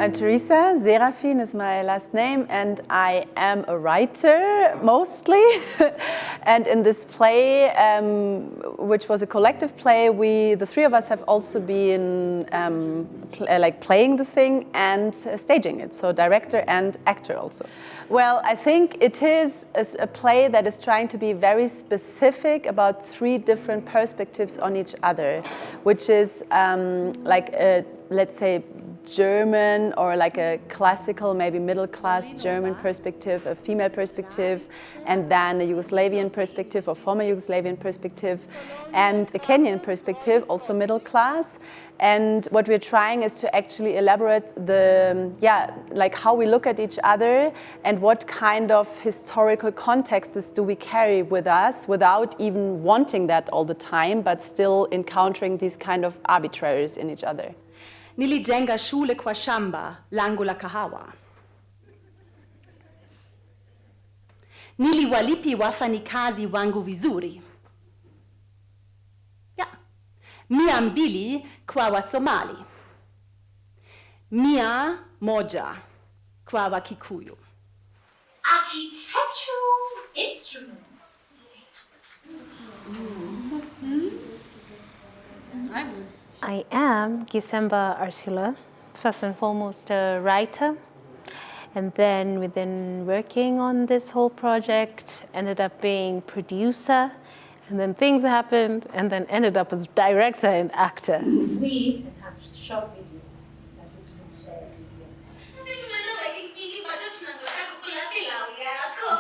I'm Teresa. Seraphin is my last name, and I am a writer mostly. And in this play, which was a collective play, the three of us have also been playing the thing and staging it, so director and actor also. Well, I think it is a play that is trying to be very specific about three different perspectives on each other, which is let's say, German or like a classical, maybe middle-class German perspective, a female perspective, and then a Yugoslavian perspective or former Yugoslavian perspective, and a Kenyan perspective, also middle-class. And what we're trying is to actually elaborate how we look at each other and what kind of historical contexts do we carry with us without even wanting that all the time, but still encountering these kind of arbitraries in each other. Nilijenga shule kwa shamba langu la kahawa. Niliwalipa wafanyikazi wangu vizuri. 200 kwa Wasomali. 100 kwa Wakikuyu. Architectural instruments. I am Gisemba Ursula, first and foremost a writer, and then within working on this whole project, ended up being producer, and then things happened, and then ended up as director and actor. We have short video that we can share.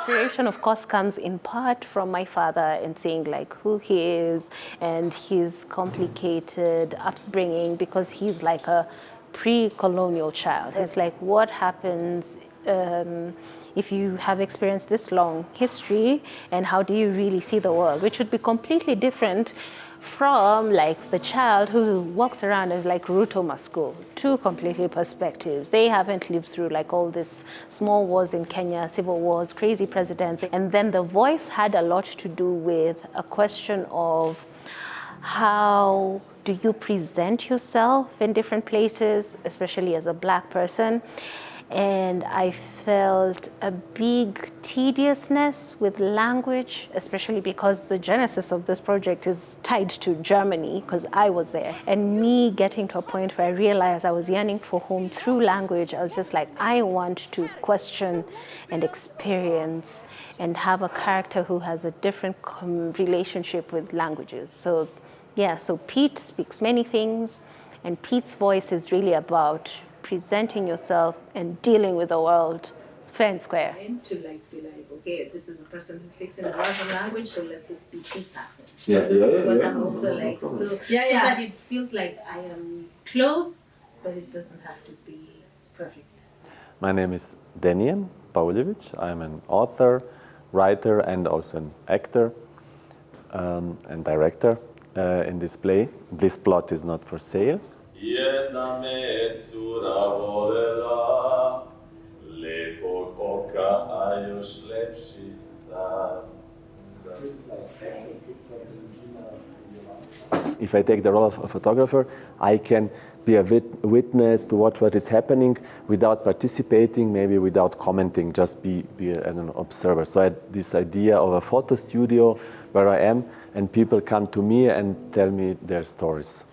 Inspiration, of course, comes in part from my father and seeing like who he is and his complicated upbringing, because he's like a pre-colonial child. It's like what happens if you have experienced this long history, and how do you really see the world, which would be completely different from like the child who walks around as like Ruto must go. Two completely perspectives. They haven't lived through like all this small wars in Kenya, civil wars, crazy presidents. And then the voice had a lot to do with a question of how do you present yourself in different places, especially as a Black person. And I felt a big tediousness with language, especially because the genesis of this project is tied to Germany, because I was there. And me getting to a point where I realized I was yearning for home through language, I was just like, I want to question and experience and have a character who has a different relationship with languages. So Pete speaks many things, and Pete's voice is really about presenting yourself and dealing with the world fair and square. To be like, okay, this is a person who speaks in a Russian language, so let this be Pete's accent. I'm also like, so that it feels like I am close, but it doesn't have to be perfect. My name is Denian Pauljević. I'm an author, writer, and also an actor and director in this play. This plot is not for sale. Jedna me cura volela, lepog oka, a još lepši stas. If I take the role of a photographer, I can be a witness to watch what is happening without participating, maybe without commenting, just be an observer. So I had this idea of a photo studio where I am, and people come to me and tell me their stories.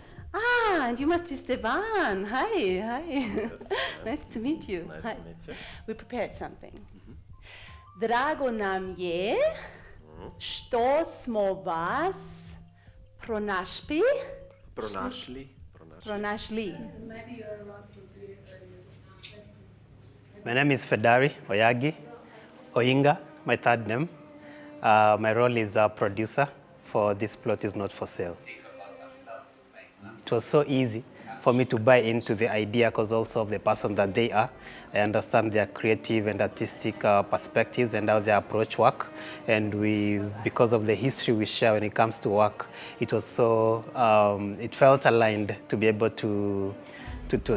And you must be Stevan. Hi. Yes, nice to meet you. Nice to meet you. We prepared something. Drago nam je što smo vas pronašli. My name is Fedari Oyagi Oyinga, my third name. My role is a producer for This Plot Is Not For Sale. It was so easy for me to buy into the idea because also of the person that they are. I understand their creative and artistic perspectives and how they approach work. And because of the history we share when it comes to work, it was so, it felt aligned to be able to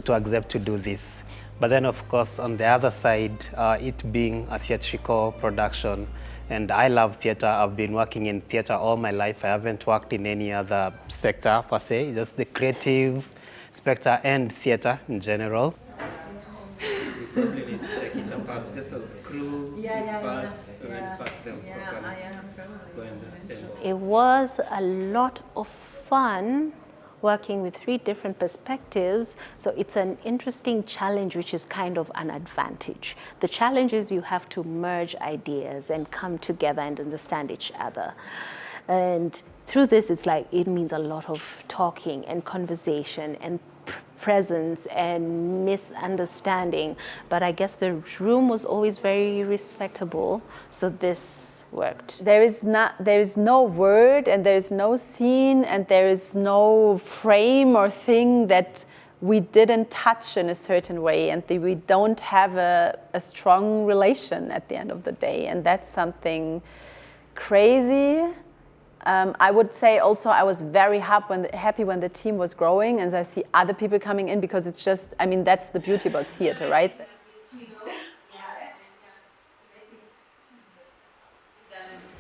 accept to do this. But then of course on the other side, it being a theatrical production, and I love theater. I've been working in theater all my life. I haven't worked in any other sector per se, just the creative sector and theater in general. just unscrew these parts and then pack them properly. Go and assemble. It was a lot of fun working with 3 different perspectives. So it's an interesting challenge, which is kind of an advantage. The challenge is you have to merge ideas and come together and understand each other. And through this, it's like, it means a lot of talking and conversation and presence and misunderstanding. But I guess the room was always very respectable. So this worked. There is no word and there is no scene and there is no frame or thing that we didn't touch in a certain way, and we don't have a strong relation at the end of the day, and that's something crazy. I would say also I was very happy when the team was growing and I see other people coming in, because it's just, I mean, that's the beauty about theater, right?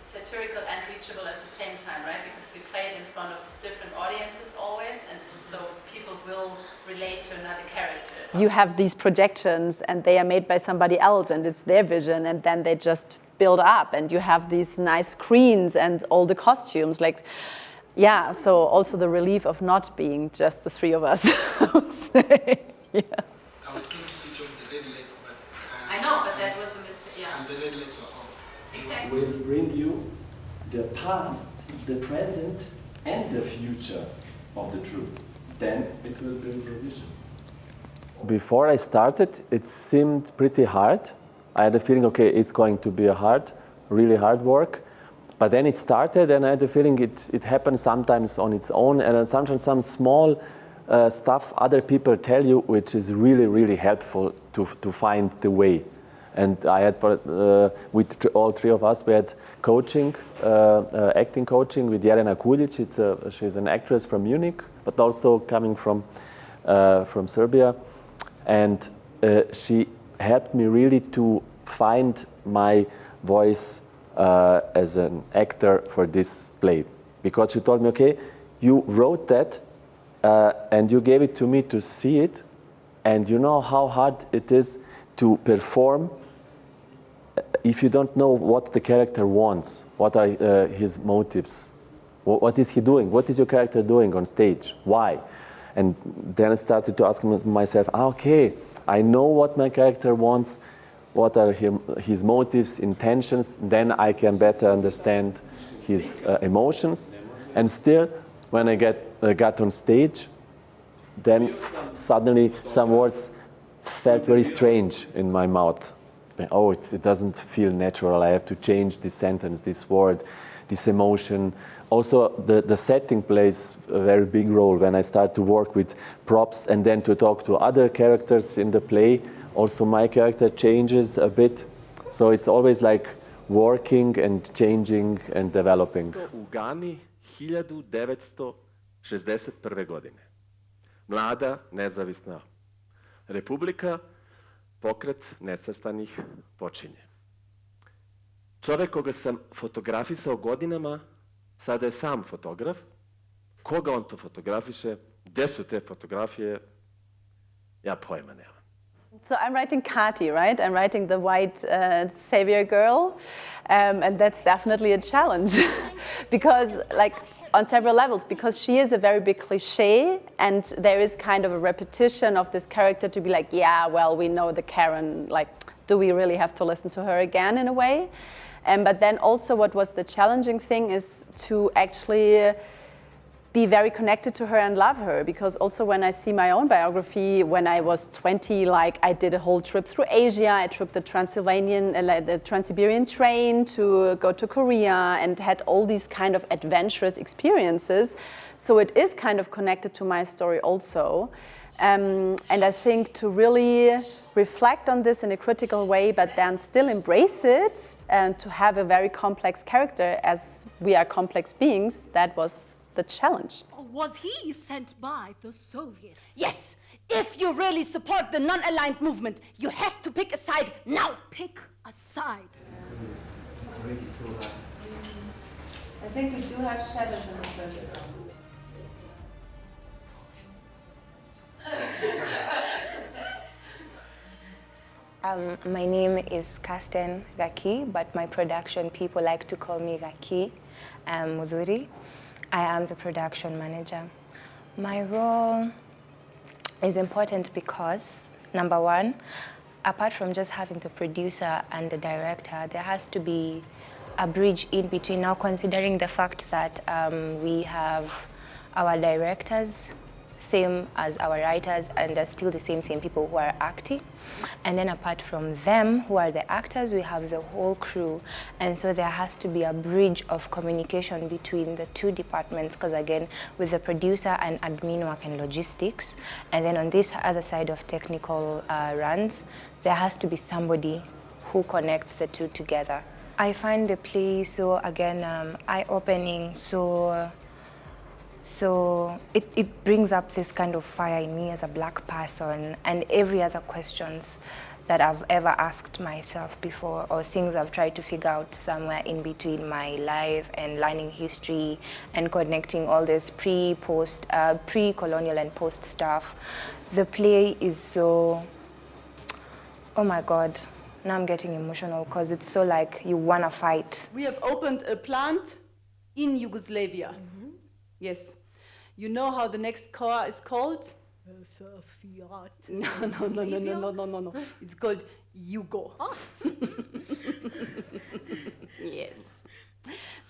Satirical and reachable at the same time, right? Because we play it in front of different audiences always, and so people will relate to another character. You have these projections and they are made by somebody else and it's their vision, and then they just build up, and you have these nice screens and all the costumes, like, yeah, so also the relief of not being just the 3 of us, I would say. Yeah. I was trying to switch off the red lights, but I know, but that was a mistake, yeah. and the red lights were off. Exactly. Will bring you the past, the present, and the future of the truth. Then it will bring the vision. Before I started, it seemed pretty hard. I had a feeling, okay, it's going to be really hard work. But then it started, and I had the feeling it happens sometimes on its own, and sometimes some small stuff other people tell you, which is really, really helpful to find the way. And I had, with all 3 of us, we had coaching, acting coaching with Jelena Kulic. She's an actress from Munich, but also coming from Serbia. And she helped me really to find my voice as an actor for this play. Because she told me, okay, you wrote that and you gave it to me to see it, and you know how hard it is to perform if you don't know what the character wants, what are his motives, what is he doing, what is your character doing on stage, why? And then I started to ask myself, okay, I know what my character wants, what are his motives, intentions, then I can better understand his emotions. And still, when I got on stage, then suddenly some words felt very strange in my mouth. Oh, it doesn't feel natural. I have to change this sentence, this word, this emotion. Also, the setting plays a very big role when I start to work with props and then to talk to other characters in the play. Also, my character changes a bit. So it's always like working and changing and developing. U Gani 1961. godine. Mlada, nezavisna republika, pokret nesvrstanih počinje. Čovek koga sam fotografisao godinama, sada je sam fotograf. Koga on to fotografiše, gde su te fotografije, ja pojma nemam. So I'm writing Kathi, right? I'm writing the white savior girl, and that's definitely a challenge because, like, on several levels, because she is a very big cliche, and there is kind of a repetition of this character to be like, yeah, well, we know the Karen, like, do we really have to listen to her again in a way? But then also what was the challenging thing is to actually be very connected to her and love her, because also when I see my own biography, when I was 20, like, I did a whole trip through Asia. I took the Trans-Siberian train to go to Korea and had all these kind of adventurous experiences. So it is kind of connected to my story also. And I think to really reflect on this in a critical way, but then still embrace it and to have a very complex character, as we are complex beings, that was the challenge. Was he sent by the Soviets? Yes! If you really support the non-aligned movement, you have to pick a side now! Pick a side. It's already so hard. I think we do have shadows in the project. My name is Kathi, but my production people like to call me Kathi Muzuri. I am the production manager. My role is important because, number one, apart from just having the producer and the director, there has to be a bridge in between, now considering the fact that we have our directors, same as our writers, and they're still the same people who are acting. And then apart from them, who are the actors, we have the whole crew. And so there has to be a bridge of communication between the two departments, because again, with the producer and admin work and logistics, and then on this other side of technical runs, there has to be somebody who connects the two together. I find the play so, again, eye-opening, so it brings up this kind of fire in me as a Black person, and every other questions that I've ever asked myself before, or things I've tried to figure out somewhere in between my life and learning history and connecting all this pre-colonial and post stuff. The play is so, oh my God, now I'm getting emotional because it's so like you wanna fight. We have opened a plant in Yugoslavia. Mm-hmm. Yes. You know how the next car is called? Fiat. No. It's called Yugo. Oh. Yes.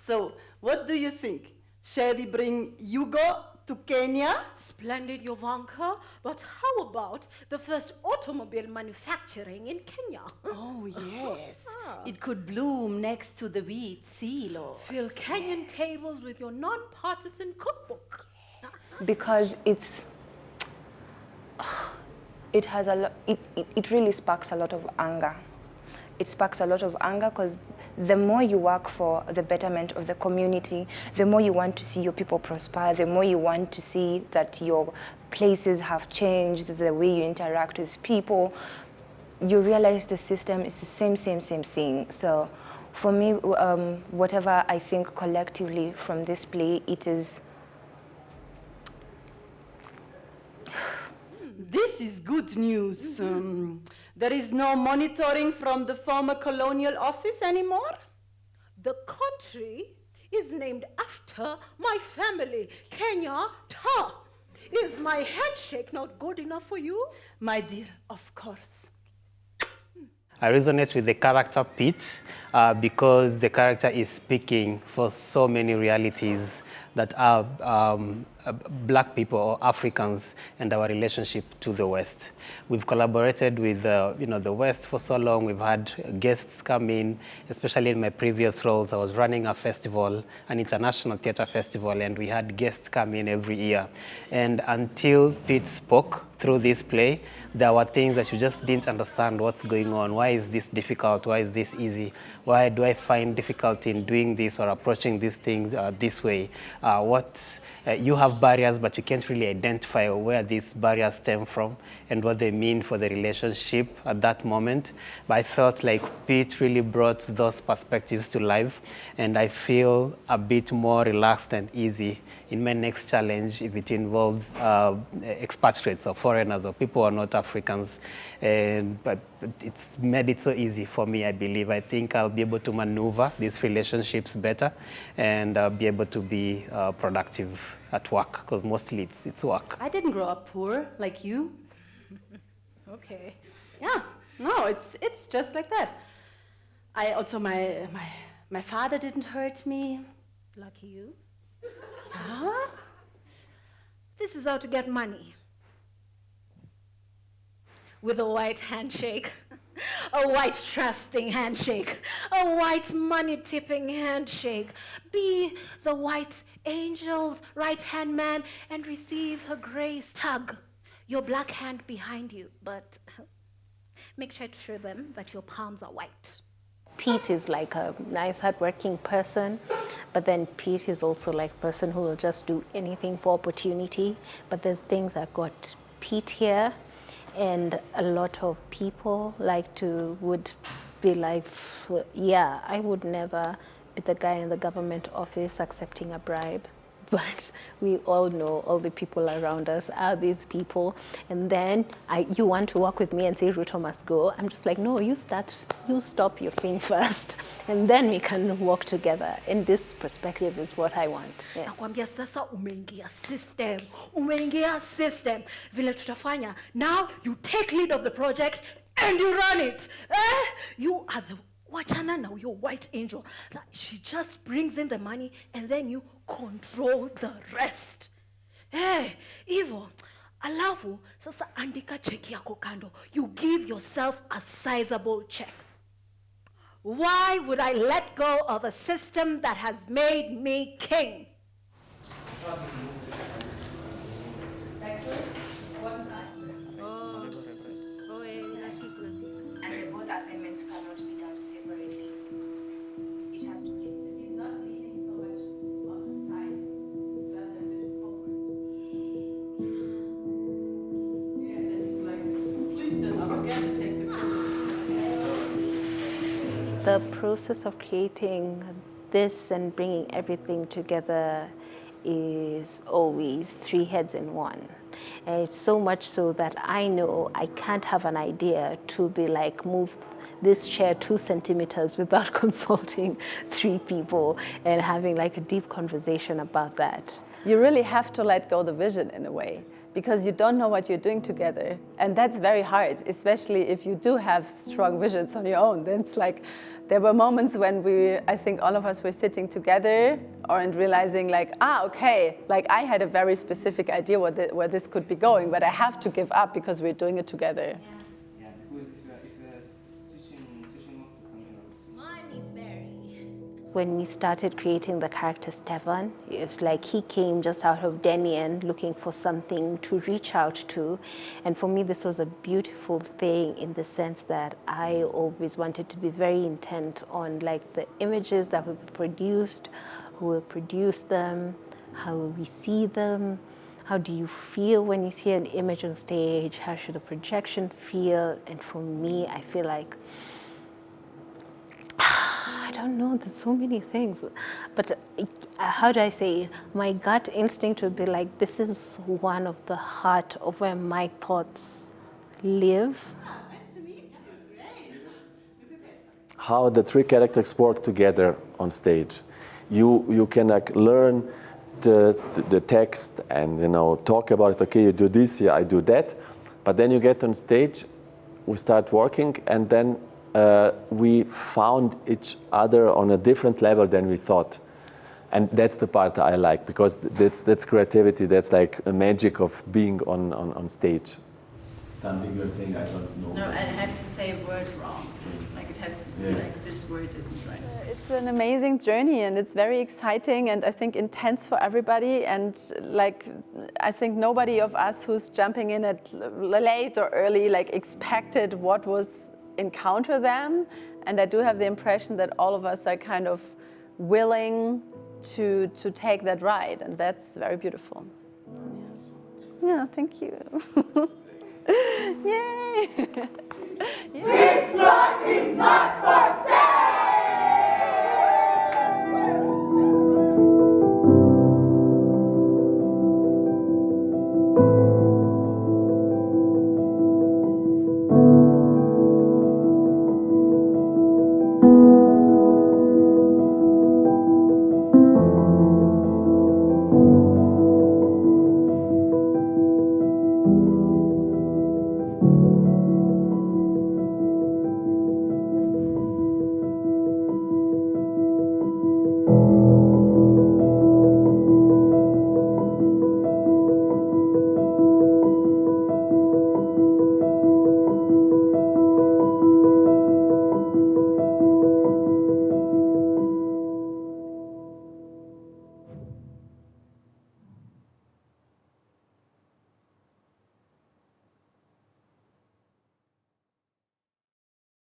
So, what do you think? Shall we bring Yugo to Kenya? Splendid, Jovanka. But how about the first automobile manufacturing in Kenya? Oh, yes. It could bloom next to the wheat silos. Fill Kenyan tables with your non-partisan cookbook. Because it really sparks a lot of anger. It sparks a lot of anger because the more you work for the betterment of the community, the more you want to see your people prosper, the more you want to see that your places have changed, the way you interact with people, you realize the system is the same thing. So for me, whatever I think collectively from this play, it is. This is good news. There is no monitoring from the former colonial office anymore? The country is named after my family, Kenya Ta. Is my handshake not good enough for you? My dear, of course. I resonate with the character Pete because the character is speaking for so many realities that are Black people or Africans and our relationship to the West. We've collaborated with the West for so long. We've had guests come in, especially in my previous roles. I was running a festival, an international theater festival, and we had guests come in every year. And until Pete spoke through this play, there were things that you just didn't understand what's going on. Why is this difficult? Why is this easy? Why do I find difficulty in doing this or approaching these things this way? You have barriers, but you can't really identify where these barriers stem from and what they mean for the relationship at that moment. But I felt like Pete really brought those perspectives to life, and I feel a bit more relaxed and easy in my next challenge if it involves expatriates or foreigners or people who are not Africans. But it's made it so easy for me, I believe. I think I'll be able to maneuver these relationships better and be able to be productive at work, because mostly it's work. I didn't grow up poor like you. Okay. Yeah, no, it's just like that. I also, my father didn't hurt me. Lucky you. Huh? This is how to get money. With a white handshake. A white trusting handshake. A white money-tipping handshake. Be the white angel's right-hand man and receive her grace. Tug your black hand behind you, but make sure to show them that your palms are white. Pete is like a nice, hardworking person, but then Pete is also like a person who will just do anything for opportunity. But there's things that got Pete here, and a lot of people would be like, yeah, I would never be the guy in the government office accepting a bribe. but we all know all the people around us are these people. And then you want to work with me and say, Ruto must go. I'm just like, no, you stop your thing first, and then we can work together. And this perspective is what I want. Yeah. Nakwambia sasa umeingia system. Vile tutafanya. Now you take lead of the project and you run it. You are the wachana now, your white angel. That she just brings in the money and then you control the rest. Hivyo, alafu, sasa andika cheki yako kando. You give yourself a sizable check. Why would I let go of a system that has made me king? And the both assignments cannot be done separately. It has to be. He's not leaning so much on the side, it's rather a bit forward. Yeah, and then it's like, please stand up again and take the The process of creating this and bringing everything together is always 3 heads in one. And it's so much so that I know I can't have an idea to be like, move this chair 2 centimeters without consulting 3 people and having like a deep conversation about that. You really have to let go the vision in a way, because you don't know what you're doing together. And that's very hard, especially if you do have strong visions on your own. Then it's like, there were moments when I think all of us were sitting together and realizing like, okay, like I had a very specific idea where this could be going, but I have to give up because we're doing it together. Yeah, because if you're switching off the camera. Money berry. When we started creating the character Stevan, it's like he came just out of Kenyan looking for something to reach out to. And for me, this was a beautiful thing in the sense that I always wanted to be very intent on like the images that will be produced, who will produce them, how will we see them, how do you feel when you see an image on stage, how should the projection feel? And for me, I feel like, I don't know, there's so many things. But how do I say it? My gut instinct would be like, this is one of the heart of where my thoughts live. Nice to meet you. Great. How the 3 characters work together on stage. You can like learn the text and talk about it. Okay, you do this, yeah, I do that. But then you get on stage, we start working, and then we found each other on a different level than we thought. And that's the part I like, because that's creativity, that's like a magic of being on stage. Something you're saying, I don't know. No, I have to say a word wrong. Like it has to be like, this word isn't right. It's an amazing journey and it's very exciting and I think intense for everybody. And like, I think nobody of us who's jumping in at late or early like expected what was encounter them. And I do have the impression that all of us are kind of willing to take that ride, and that's very beautiful. Yeah, thank you. Yay! This plot is not for sale.